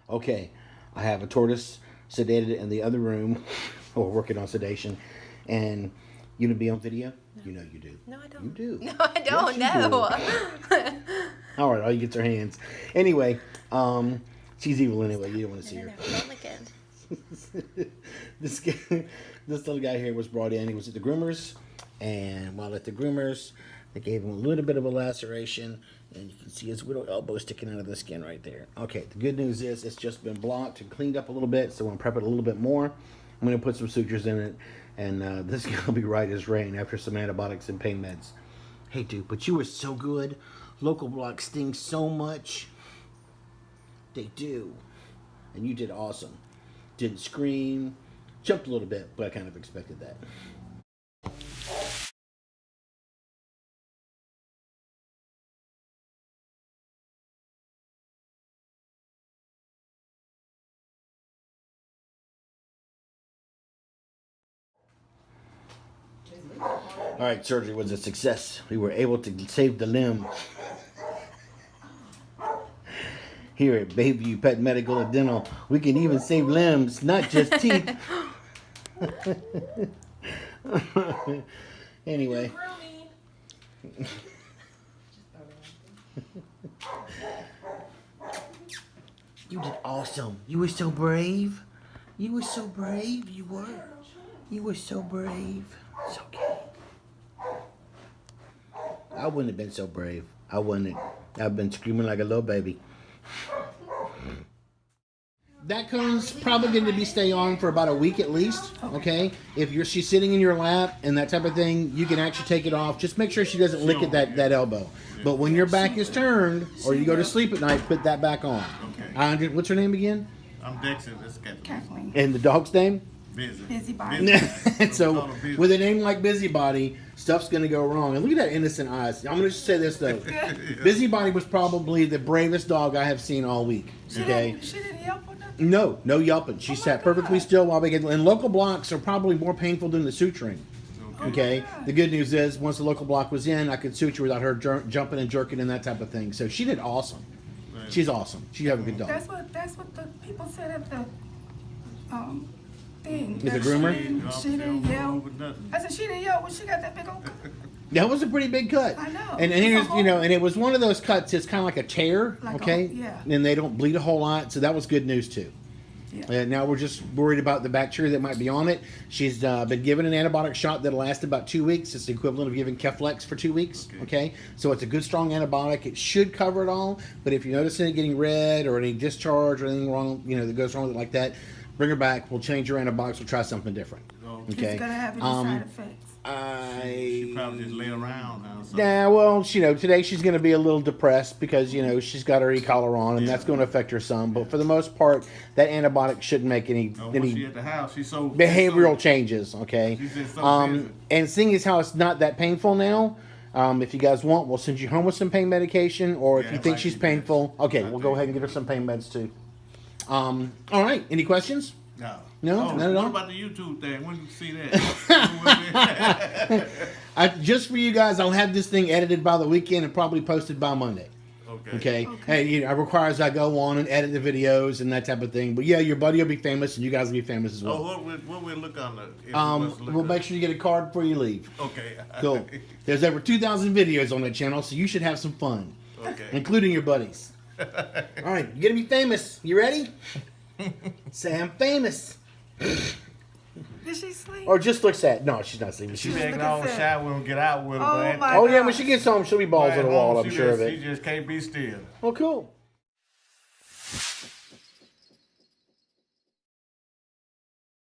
Okay, I have a tortoise sedated in the other room, or working on sedation, and you gonna be on video? No. You know you do. No, I don't. You do. No, I don't. Yes, all right, all you get her hands. Anyway, she's evil anyway. You don't want to see her. Don't lick it. This little guy here was brought in. He was at the groomers, and while at the groomers, they gave him a little bit of a laceration, and you can see his little elbow sticking out of the skin right there. Okay, the good news is it's just been blocked and cleaned up a little bit, so I'm going to prep it a little bit more. I'm going to put some sutures in it, and this is going to be right as rain after some antibiotics and pain meds. Hey, dude, but you were so good. Local blocks sting so much. They do. And you did awesome. Didn't scream. Jumped a little bit, but I kind of expected that. All right, surgery was a success. We were able to save the limb. Here at Bayview Pet Medical and Dental, we can even save limbs, not just teeth. Anyway. You did awesome. You were so brave. You were so brave. You were. You were so brave. It's okay. I wouldn't have been so brave. I wouldn't. I've been screaming like a little baby. That cone's probably going to be stay on for about a week at least. Okay, if she's sitting in your lap and that type of thing, you can actually take it off. Just make sure she doesn't lick at that elbow. But when your back is turned or you go to sleep at night, put that back on. Okay. What's her name again? I'm Dicey. This is Kathleen. And the dog's name? Busybody. So with a name like Busybody, stuff's going to go wrong. And look at that innocent eyes. I'm going to say this though. Yeah. Busybody was probably the bravest dog I have seen all week. Okay. She didn't yelp or nothing? No yelping. She sat perfectly still while we get. And local blocks are probably more painful than the suturing. Okay. The good news is once the local block was in, I could suture without her jumping and jerking and that type of thing. So she did awesome. Right. She's awesome. She's a good dog. That's what the people said at the thing. Is it groomer? She didn't yell. I said she didn't yell when she got that big old cut. That was a pretty big cut. I know. And here's, and it was one of those cuts. It's kind of like a tear, okay? Yeah. And they don't bleed a whole lot, so that was good news too. Yeah. Now we're just worried about the bacteria that might be on it. She's been given an antibiotic shot that'll last about 2 weeks. It's the equivalent of giving Keflex for 2 weeks. Okay. So it's a good strong antibiotic. It should cover it all. But if you're noticing it getting red or any discharge or anything wrong, that goes wrong with it like that, bring her back. We'll change your antibiotics. We'll try something different. Okay. It's gonna have any side effects. She probably just lay around now. Yeah, well, today she's going to be a little depressed because, she's got her e-collar on, and that's going to affect her some. But for the most part, that antibiotic shouldn't make any she at the house, she's so behavioral changes, okay? She's just so and seeing as how it's not that painful now, if you guys want, we'll send you home with some pain medication, or if you think she's painful, okay, we'll go ahead and get her some pain meds too. All right, any questions? No, not at all. What about the YouTube thing? When did you see that? Just for you guys, I'll have this thing edited by the weekend and probably posted by Monday. Okay. Hey, it requires I go on and edit the videos and that type of thing. But yeah, your buddy will be famous and you guys will be famous as well. What we'll look on the? We'll make sure you get a card before you leave. Okay. Cool. There's over 2,000 videos on that channel, so you should have some fun. Okay. Including your buddies. All right, you're gonna be famous. You ready? Say I'm famous. Did she sleep? Or just look sad. No, she's not sleeping. She's acting all shy when we get out with her. Oh yeah, when she gets home, she'll be balls to the wall. I'm sure of it. She just can't be still. Well, cool.